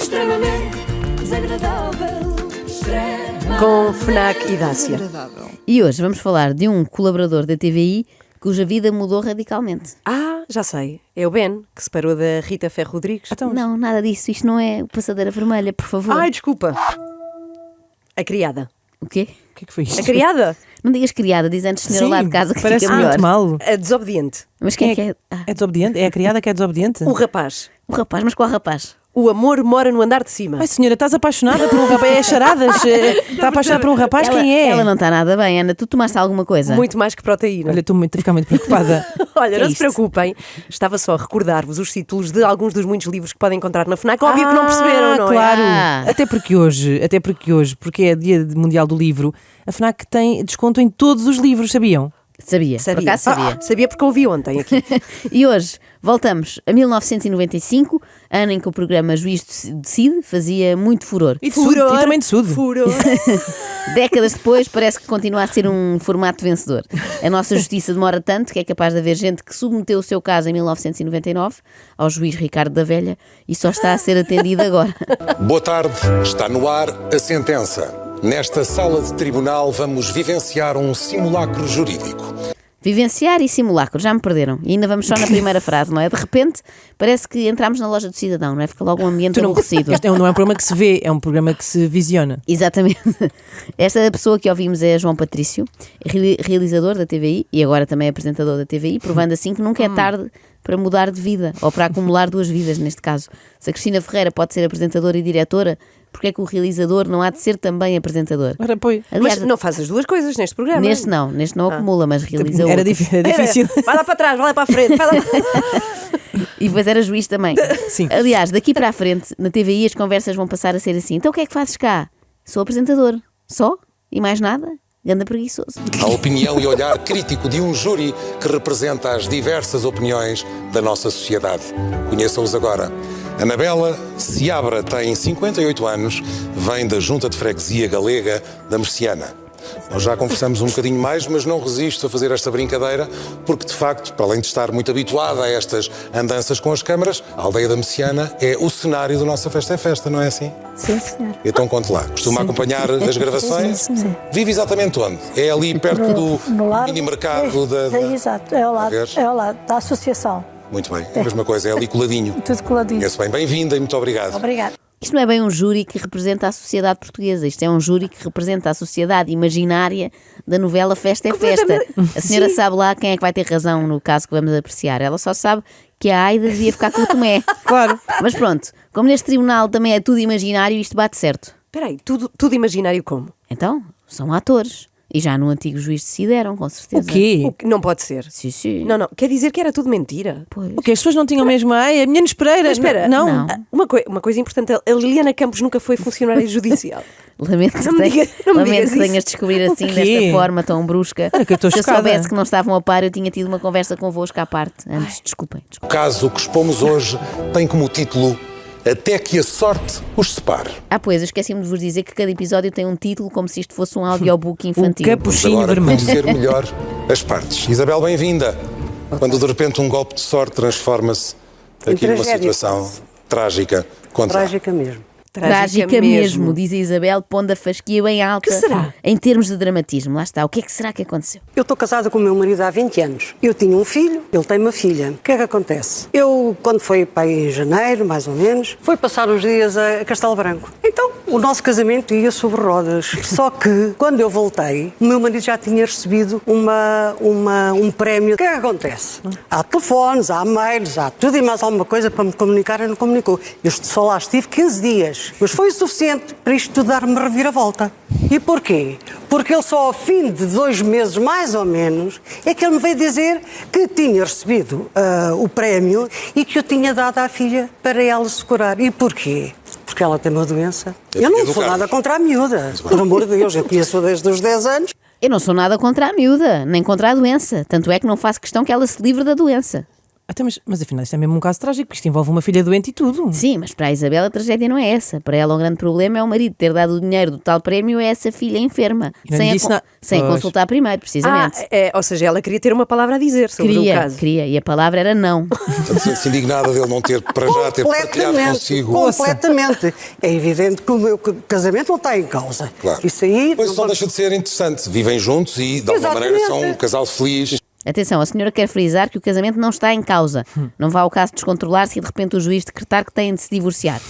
extremamente desagradável. Com FNAC e Dácia. E hoje vamos falar de um colaborador da TVI cuja vida mudou radicalmente. Ah, já sei. É o Ben, que se parou da Rita Ferro Rodrigues. Então, Não, nada disso. Isto não é o Passadeira Vermelha, por favor. ai, desculpa. A criada. O quê? O que é que foi isto? A criada? Não digas criada, diz antes senhora lá de casa que parece fica melhor. muito mal. A desobediente. Mas quem é que é? Ah, É desobediente? É a criada que é desobediente? O rapaz. o rapaz, mas qual rapaz? O amor mora no andar de cima. Ai, senhora, estás apaixonada por um rapaz? É charadas? Está apaixonada por um rapaz? ela, Quem é? Ela não está nada bem, Ana. Tu tomaste alguma coisa? Muito mais que proteína. Olha, estou a ficar muito preocupada. Olha, é não se isto? preocupem. Estava só a recordar-vos os títulos de alguns dos muitos livros que podem encontrar na FNAC. Óbvio que não perceberam, não claro. é? Ah. Até porque hoje, porque é Dia Mundial do Livro, a FNAC tem desconto em todos os livros, sabiam? Sabia, por acaso sabia. Sabia porque ouvi ontem aqui. E hoje voltamos a 1995, ano em que o programa Juiz Decide fazia muito furor. E de sudo, e também de sudo. Furor. Décadas depois parece que continua a ser um formato vencedor. A nossa justiça demora tanto que é capaz de haver gente que submeteu o seu caso em 1999 ao juiz Ricardo da Velha e só está a ser atendido agora. Boa tarde, está no ar a sentença. Nesta sala de tribunal vamos vivenciar um simulacro jurídico. Vivenciar e simulacro, já me perderam. E ainda vamos só na primeira frase, não é? De repente parece que entramos na loja do cidadão, não é? Fica logo um ambiente aborrecido. Isto não é um programa que se vê, é um programa que se visiona. Exatamente. Esta pessoa que ouvimos é João Patrício, realizador da TVI e agora também apresentador da TVI, provando assim que nunca é tarde para mudar de vida, ou para acumular duas vidas, neste caso. Se a Cristina Ferreira pode ser apresentadora e diretora, porque é que o realizador não há de ser também apresentador? Ora, pois. Aliás, Mas não faz as duas coisas neste programa. neste não acumula, mas realiza Era outros. difícil. Vai lá para trás, vai lá para a frente. Vai lá. E depois era juiz também. Sim. Aliás, daqui para a frente, na TVI as conversas vão passar a ser assim. Então o que é que fazes cá? Sou apresentador. Só? E mais nada? Ganda preguiçoso. A opinião e olhar crítico de um júri que representa as diversas opiniões da nossa sociedade. Conheçam-os agora. Anabela Seabra tem 58 anos, vem da Junta de Freguesia Galega da Merciana. Nós já conversamos um bocadinho mais, mas não resisto a fazer esta brincadeira, porque de facto, para além de estar muito habituada a estas andanças com as câmaras, a aldeia da Merciana é o cenário da nossa Festa é Festa, não é assim? Sim, senhor. Então conte lá, costuma acompanhar as gravações? Sim. Vive exatamente onde? É ali perto do mini mercado da... Exato, é ao lado da associação. Muito bem, é a mesma coisa, é ali coladinho. Tudo coladinho. Conheço bem, bem-vinda e muito obrigado. Obrigada. Isto não é bem um júri que representa a sociedade portuguesa. Isto é um júri que representa a sociedade imaginária da novela Festa é Festa. A senhora sabe lá quem é que vai ter razão no caso que vamos apreciar. Ela só sabe que a Aida devia ficar com o Tomé. Claro. Mas pronto, como neste tribunal também é tudo imaginário, isto bate certo. Espera aí, tudo imaginário como? Então, são atores. E já no antigo juiz decidiram, com certeza. O quê? O que não pode ser. Sim, sim. Não, quer dizer que era tudo mentira. Pois. O quê? As pessoas não tinham mesmo... Ai, a minha Pereira. Mas espera, Não. Uma coisa importante, a Liliana Campos nunca foi funcionária judicial. Lamento Não me digas que tenhas isso. de descobrir assim, O quê? desta forma tão brusca. Olha que eu estou Se eu chocada. soubesse que não estavam a par, eu tinha tido uma conversa convosco à parte. Antes, desculpem. O caso que expomos hoje tem como título Até que a sorte os separe. Ah, pois, eu esqueci-me de vos dizer que cada episódio tem um título como se isto fosse um audiobook infantil. O Vamos capuchinho agora vermelho. conhecer melhor as partes. Isabel, bem-vinda. Quando de repente um golpe de sorte transforma-se aqui numa tragédia. situação trágica. Conte lá. Trágica mesmo. Trágica mesmo, diz a Isabel, pondo a fasquia bem alta. Que será? Em termos de dramatismo, lá está. O que é que será que aconteceu? Eu estou casada com o meu marido há 20 anos. Eu tinha um filho, ele tem uma filha. O que é que acontece? Eu, quando foi para aí em janeiro, mais ou menos, fui passar uns dias a Castelo Branco. Então, o nosso casamento ia sobre rodas. Só que, quando eu voltei, o meu marido já tinha recebido um prémio. O que é que acontece? Há telefones, há mails, há tudo e mais alguma coisa para me comunicar e não comunicou. Eu só lá estive 15 dias. Mas foi o suficiente para isto tudo dar-me reviravolta. E porquê? Porque ele só ao fim de 2 meses, mais ou menos, é que ele me veio dizer que tinha recebido o prémio e que eu tinha dado à filha para ela se curar. E porquê? Porque ela tem uma doença. Eu não sou nada contra a miúda. Por amor de Deus, eu conheço desde os 10 anos. Eu não sou nada contra a miúda, nem contra a doença. Tanto é que não faço questão que ela se livre da doença. Até, mas afinal, isto é mesmo um caso trágico, porque isto envolve uma filha doente e tudo. Sim, mas para a Isabel a tragédia não é essa. Para ela o grande problema é o marido ter dado o dinheiro do tal prémio a essa filha enferma, E não lhe disse nada. sem Pois. consultar primeiro, precisamente. Ou seja, ela queria ter uma palavra a dizer sobre o caso. Queria, e a palavra era não. Portanto, sente-se indignada dele não ter, para já, ter partilhado consigo. Completamente. É evidente que o meu casamento não está em causa. Claro. Isso aí... Pois não deixa de ser interessante. Vivem juntos e, de alguma maneira, são um casal feliz. Atenção, a senhora quer frisar que o casamento não está em causa. Não vá ao caso descontrolar-se e de repente o juiz decretar que têm de se divorciar.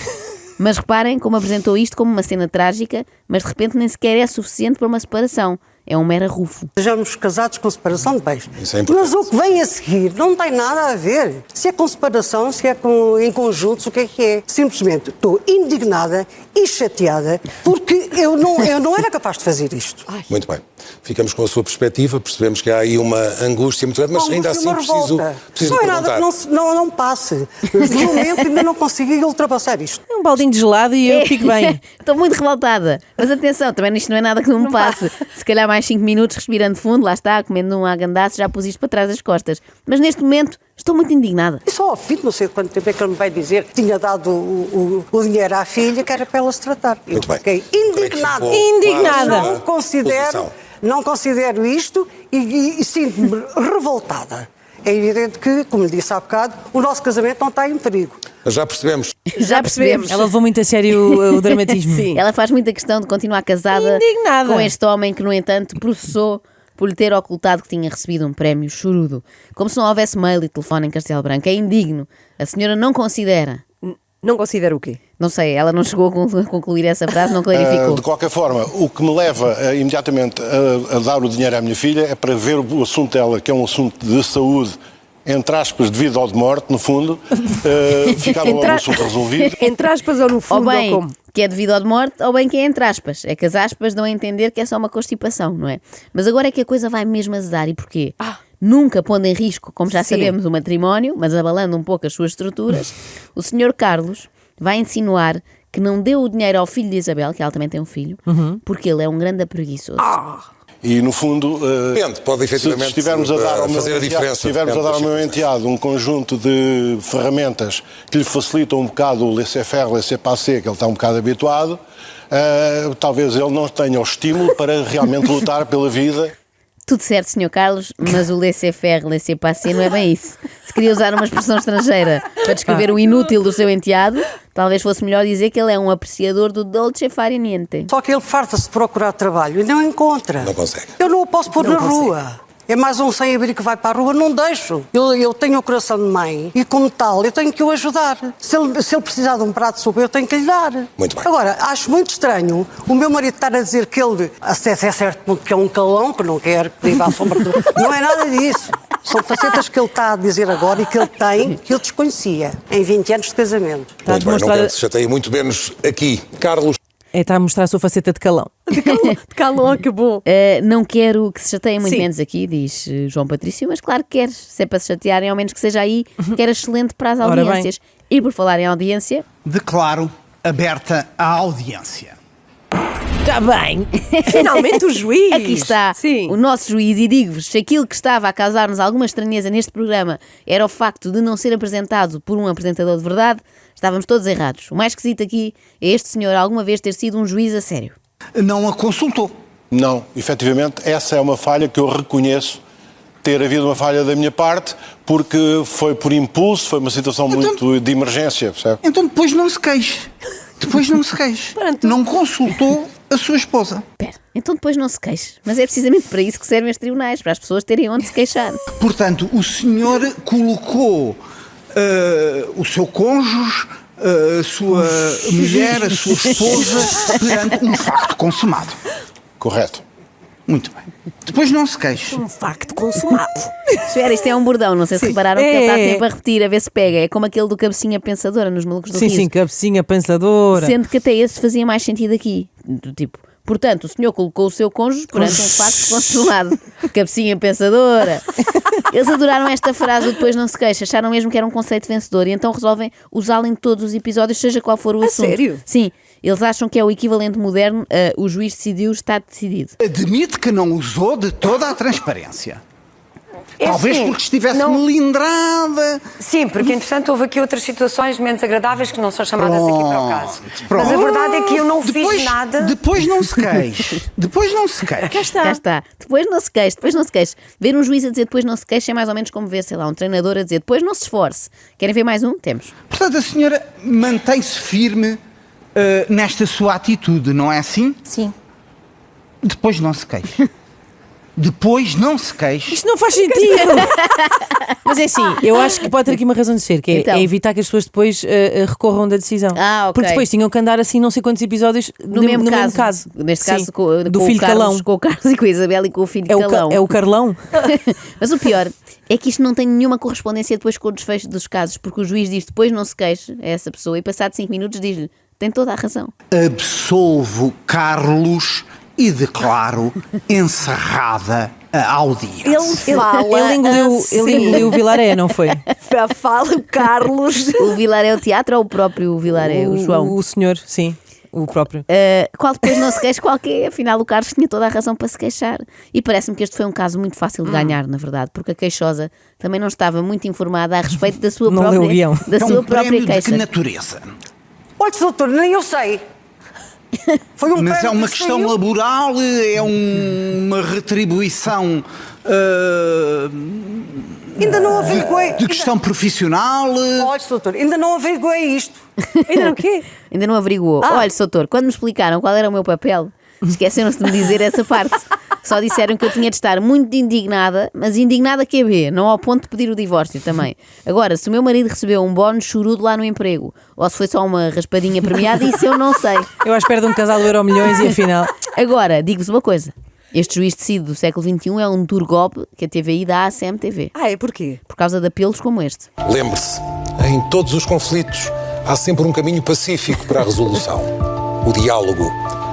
Mas reparem como apresentou isto como uma cena trágica, mas de repente nem sequer é suficiente para uma separação. É um mero arrufo. Sejamos casados com separação de bens. Isso é importante. Mas o que vem a seguir não tem nada a ver. Se é com separação, se é em conjuntos, o que é? Simplesmente estou indignada e chateada porque eu não era capaz de fazer isto. Muito bem. Ficamos com a sua perspectiva, percebemos que há aí uma angústia muito grande, mas ainda assim preciso não é perguntar. nada que não passe. Mas, de momento ainda não consegui ultrapassar isto. É um baldinho de gelado e eu fico bem. Estou muito revoltada. Mas atenção, também isto não é nada que não me passe. Se calhar mais 5 minutos respirando fundo, lá está, comendo um agandaço, já pus isto para trás das costas. Mas neste momento estou muito indignada. E só ao fim de não sei quanto tempo é que ele me vai dizer que tinha dado o dinheiro à filha, que era para ela se tratar. Eu Muito bem. fiquei indignada. Indignada. Não considero isto e sinto-me revoltada. É evidente que, como lhe disse há bocado, o nosso casamento não está em perigo. Mas já percebemos. Já percebemos. Ela levou muito a sério o dramatismo. Sim. Ela faz muita questão de continuar casada Indignada. com este homem que, no entanto, processou por lhe ter ocultado que tinha recebido um prémio chorudo. Como se não houvesse mail e telefone em Castelo Branco. É indigno. A senhora não considera. Não considera o quê? Não sei, ela não chegou a concluir essa frase, não clarificou. De qualquer forma, o que me leva imediatamente a dar o dinheiro à minha filha é para ver o assunto dela, que é um assunto de saúde, entre aspas, de vida ou de morte, no fundo, ficar logo o assunto resolvido. Entre aspas ou no Ou fundo, bem ou como? que é devido à morte, ou bem que é entre aspas. É que as aspas dão a entender que é só uma constipação, não é? Mas agora é que a coisa vai mesmo azedar. E porquê? Nunca pondo em risco, como já Sim. sabemos, o matrimónio, mas abalando um pouco as suas estruturas, o Sr. Carlos vai insinuar que não deu o dinheiro ao filho de Isabel, que ela também tem um filho, porque ele é um grande preguiçoso. E, no fundo, Depende, pode efetivamente se estivermos a dar ao meu fazer a enteado, diferença. se estivermos a dar ao meu enteado um conjunto de ferramentas que lhe facilitam um bocado o laissez-faire, laissez-passer, que ele está um bocado habituado, talvez ele não tenha o estímulo para realmente lutar pela vida. Tudo certo, Sr. Carlos, mas o laissez-faire, laissez-passer não é bem isso. Se queria usar uma expressão estrangeira para descrever o inútil do seu enteado, talvez fosse melhor dizer que ele é um apreciador do dolce fare niente. Só que ele farta-se de procurar trabalho e não encontra. Não consegue. Eu não o posso pôr na rua. É mais um sem-abrigo que vai para a rua, não deixo. Eu tenho o coração de mãe e, como tal, eu tenho que o ajudar. Se ele precisar de um prato de sopa, eu tenho que lhe dar. Muito bem. Agora, acho muito estranho o meu marido estar a dizer que ele, até certo ponto, que é um calão, que não quer que viva à sombra do... Não é nada disso. São facetas que ele está a dizer agora e que ele tem, que eu desconhecia, em 20 anos de casamento. Está a Muito bem, não demonstrar- quero que se chateie muito menos aqui. Carlos. Está a mostrar a sua faceta de calão. De calão acabou. Não quero que se chateiem muito Sim. menos aqui, diz João Patrício, mas claro que queres. Se é para se chatearem, ao menos que seja aí, que era excelente para as Ora bem. audiências. E por falar em audiência, Declaro aberta a audiência. Está bem. Finalmente o juiz. aqui está Sim. o nosso juiz. E digo-vos, se aquilo que estava a causar-nos alguma estranheza neste programa era o facto de não ser apresentado por um apresentador de verdade, estávamos todos errados. O mais esquisito aqui é este senhor alguma vez ter sido um juiz a sério. Não a consultou. Não, efetivamente, essa é uma falha que eu reconheço ter havido uma falha da minha parte, porque foi por impulso, foi uma situação muito de emergência, percebe? Então depois não se queixe. Depois não se queixe. Não consultou a sua esposa. Espera, então depois não se queixe. Mas é precisamente para isso que servem os tribunais, para as pessoas terem onde se queixar. Portanto, o senhor colocou o seu cônjuge, a sua mulher, a sua esposa, perante um facto consumado. Correto. Muito bem. Depois não se queixe. Um facto consumado. Espera, isto é um bordão, não sei se repararam que ele está sempre a repetir, a ver se pega. É como aquele do cabecinha pensadora nos Malucos do Sim, Riso. sim, cabecinha pensadora. Sendo que até esse fazia mais sentido aqui. Do tipo, portanto, o senhor colocou o seu cônjuge perante um facto consumado. Cabecinha pensadora. Eles adoraram esta frase, o depois não se queixa, acharam mesmo que era um conceito vencedor e então resolvem usá-lo em todos os episódios, seja qual for o assunto. sério? Sim, eles acham que é o equivalente moderno a o juiz decidiu, está decidido. Admite que não usou de toda a transparência. Talvez assim, porque estivesse não- melindrada. Sim, porque entretanto houve aqui outras situações menos agradáveis que não são chamadas aqui para o caso. Mas a verdade é que eu não fiz nada. Depois não se queixe. Depois não se queixe. Cá está. Depois não se queixe, depois não se queixe. Ver um juiz a dizer depois não se queixe é mais ou menos como ver, sei lá, um treinador a dizer depois não se esforce. Querem ver mais um? Temos. Portanto, a senhora mantém-se firme nesta sua atitude, não é assim? Sim. Depois não se queixe. Depois não se queixe. Isto não faz sentido. Mas é assim, eu acho que pode ter aqui uma razão de ser, que é, Então. é evitar que as pessoas depois recorram da decisão. Ah, ok. Porque depois tinham que andar assim não sei quantos episódios No mesmo caso. Neste Sim, caso, com do o filho Carlos, Calão. com o Carlos e com a Isabel e com o filho É Calão. é o Carlão? Mas o pior é que isto não tem nenhuma correspondência depois com o desfecho dos casos, porque o juiz diz depois não se queixe a essa pessoa e passado 5 minutos diz-lhe tem toda a razão. Absolvo Carlos e declaro encerrada a audiência. Ele fala. Ele engoliu o Vilaré, não foi? Fala o Carlos. O Vilaré é o teatro ou o próprio Vilaré, o João? O senhor, sim, o próprio. Qual depois não se queixa, qual que é? Afinal, o Carlos tinha toda a razão para se queixar. E parece-me que este foi um caso muito fácil de ganhar, na verdade, porque a queixosa também não estava muito informada a respeito da sua Não leu o própria, guião. da É sua um própria prémio de queixa. que natureza? Olha, doutor, nem eu sei. Foi um Mas é prémio uma que questão saiu. laboral, é uma retribuição Ainda não averiguei. de questão profissional. Olha, doutor, ainda não averiguei isto. Ainda não quê? Ainda não averiguou. Olha, doutor, quando me explicaram qual era o meu papel, esqueceram-se de me dizer essa parte. Só disseram que eu tinha de estar muito indignada, mas indignada que é B, não ao ponto de pedir o divórcio também. Agora, se o meu marido recebeu um bónus chorudo lá no emprego, ou se foi só uma raspadinha premiada, isso eu não sei. Eu à espera de um casal do Euromilhões e afinal. Agora, digo-vos uma coisa. Este juiz decide do século XXI é um duro golpe que a TVI dá à CMTV. Ah, é porquê? Por causa de apelos como este. Lembre-se, em todos os conflitos há sempre um caminho pacífico para a resolução. O diálogo,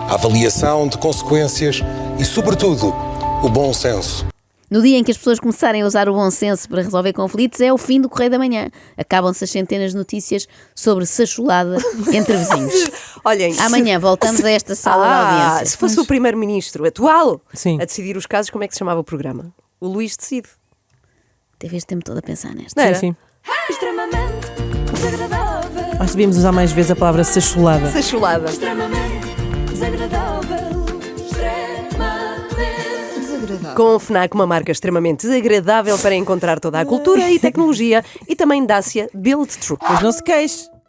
a avaliação de consequências e, sobretudo, o bom senso. No dia em que as pessoas começarem a usar o bom senso para resolver conflitos, é o fim do Correio da Manhã. Acabam-se as centenas de notícias sobre sacholada entre vizinhos. Olhem, Amanhã voltamos a esta sala de audiência. se fosse o primeiro-ministro atual Sim. a decidir os casos, como é que se chamava o programa? O Luís decide. Teve este tempo todo a pensar nesta. Não era? Sim, sim. Extremamente desagradável. Nós devíamos usar mais vezes a palavra sacholada. Sacholada. Extremamente desagradável. Extremamente desagradável. Com o FNAC, uma marca extremamente desagradável para encontrar toda a cultura e tecnologia, e também Dacia Build True. Pois não se queixe.